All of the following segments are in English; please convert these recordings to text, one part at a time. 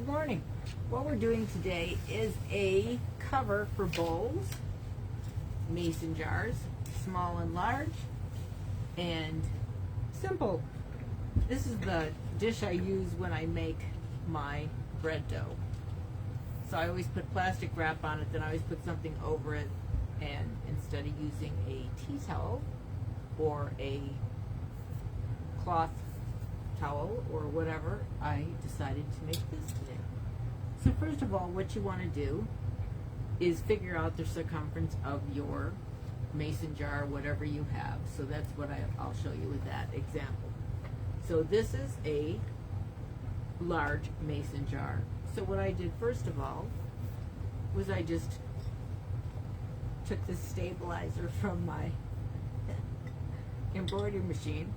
morning. What we're doing today is a cover for bowls, mason jars, small and large, and simple. This is the dish I use when I make my bread dough. So I always put plastic wrap on it, then I always put something over it, and instead of using a tea towel or a cloth towel or whatever, I decided to make this today. So first of all, what you want to do is figure out the circumference of your mason jar, whatever you have. So that's what I'll show you with that example. So this is a large mason jar. So what I did first of all was I just took this stabilizer from my embroidery machine,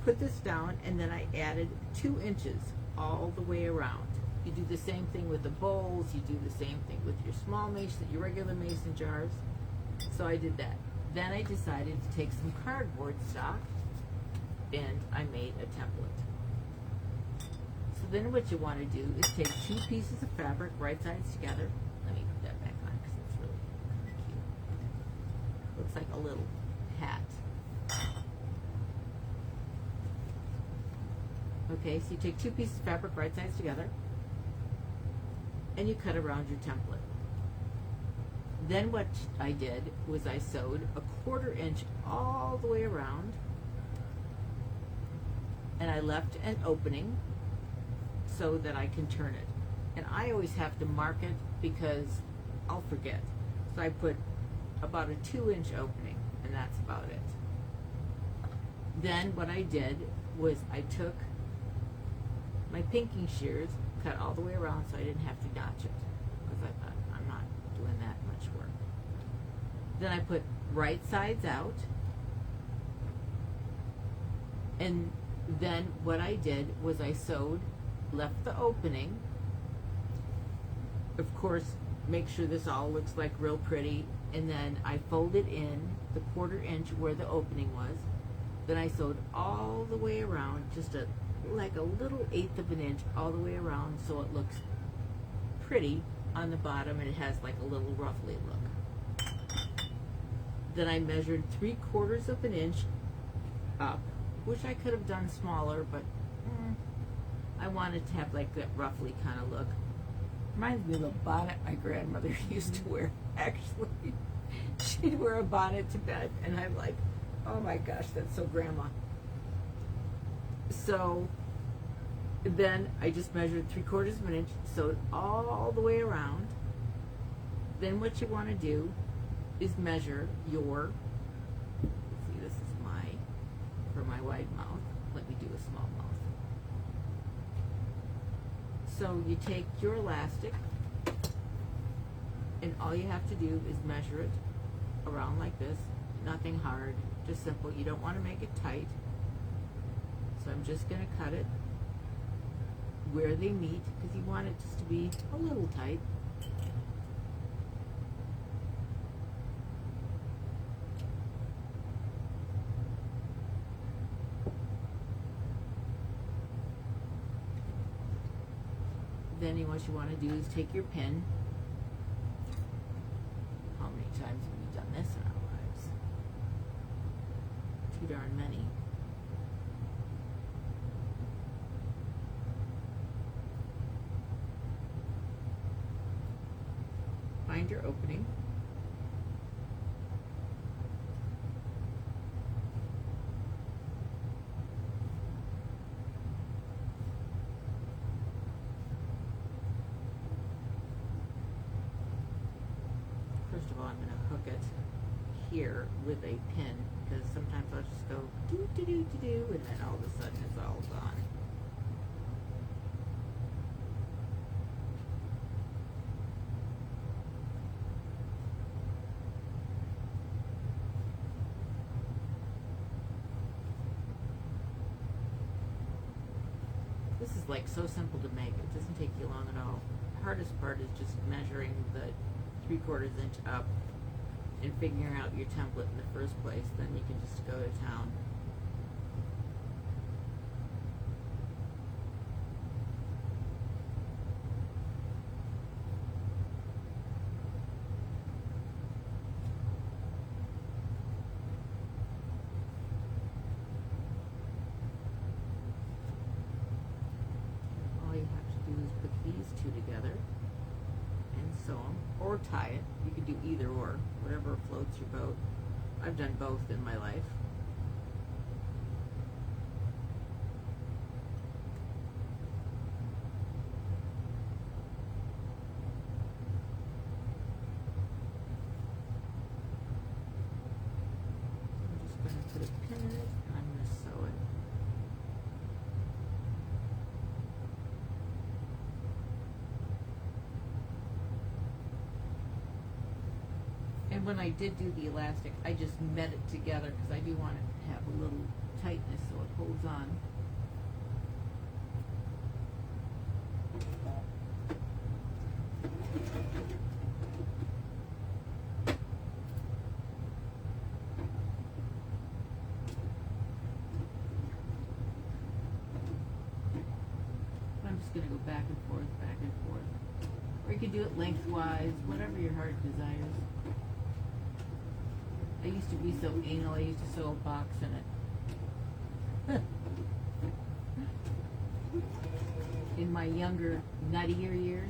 put this down, and then I added 2 inches all the way around. You do the same thing with the bowls, you do the same thing with your small mason, your regular mason jars. So I did that. Then I decided to take some cardboard stock and I made a template. So then what you want to do is take 2 pieces of fabric, right sides together. Let me put that back on because it's really kind of cute. Looks like a little hat. Okay, so you take 2 pieces of fabric, right sides together, and you cut around your template. Then what I did was I sewed a 1/4 inch all the way around, and I left an opening so that I can turn it. And I always have to mark it because I'll forget. So I put about a 2-inch opening, and that's about it. Then what I did was I took my pinking shears, cut all the way around so I didn't have to notch it, because I thought I'm not doing that much work. Then I put right sides out, and then what I did was I sewed, left the opening. Of course, make sure this all looks like real pretty, and then I folded in the 1/4 inch where the opening was. Then I sewed all the way around, just like a little 1/8 of an inch all the way around, so it looks pretty on the bottom and it has like a little ruffly look. Then I measured 3/4 of an inch up, which I could have done smaller, but I wanted to have like that ruffly kind of look. Reminds me of a bonnet my grandmother used to wear, actually. She'd wear a bonnet to bed, and I'm like, oh my gosh, that's so grandma. So then I just measured 3/4 of an inch, sewed all the way around. Then what you want to do is measure your, let's see, this is for my wide mouth. Let me do a small mouth. So you take your elastic, and all you have to do is measure it around like this. Nothing hard, just simple. You don't want to make it tight. So I'm just going to cut it where they meet, because you want it just to be a little tight. Then what you want to do is take your pin. How many times have we done this in our lives? Too darn many. Find your opening. First of all, I'm going to hook it here with a pin, because sometimes I'll just go do, and then all of a sudden it's all gone. This is like so simple to make. It doesn't take you long at all. The hardest part is just measuring the 3/4 inch up and figuring out your template in the first place. Then you can just go to town. sew them or tie it. You can do either or, whatever floats your boat. I've done both in my life. I'm just going to put a pin in it and I'm going to sew it. And when I did do the elastic, I just met it together because I do want it to have a little tightness so it holds on. I'm just going to go back and forth, back and forth. Or you could do it lengthwise, whatever your heart desires. I used to be so anal, I used to sew a box in it. In my younger, nuttier years.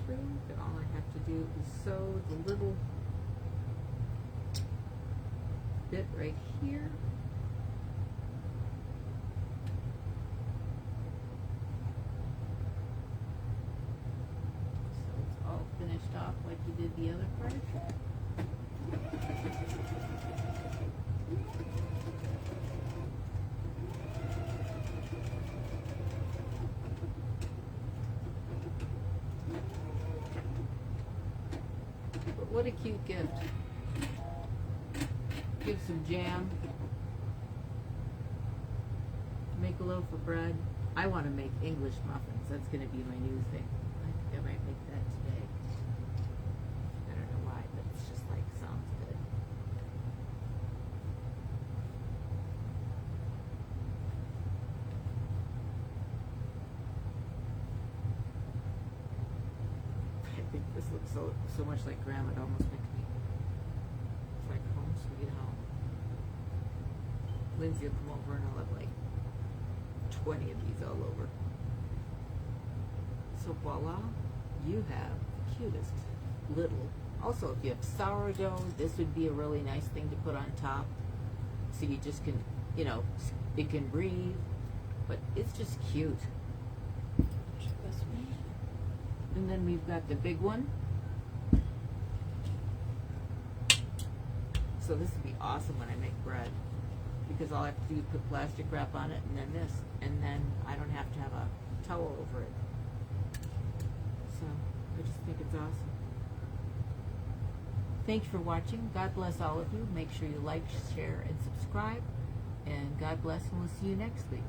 Through, but all I have to do is sew the little bit right here. So it's all finished off like you did the other part. What a cute gift. Give some jam. Make a loaf of bread. I want to make English muffins. That's going to be my new thing. I think I might make that today. I don't know why, but it's just like, sounds good. I think this looks so much like Grandma, it almost makes me, it's like home sweet home. Lindsay will come over and I'll have like 20 of these all over. So voila, you have the cutest little. Also, if you have sourdough, this would be a really nice thing to put on top. So you just can, you know, it can breathe, but it's just cute. And then we've got the big one. So this would be awesome when I make bread, because all I have to do is put plastic wrap on it and then this, and then I don't have to have a towel over it. So I just think it's awesome. Thanks for watching. God bless all of you. Make sure you like, share, and subscribe. And God bless, and we'll see you next week.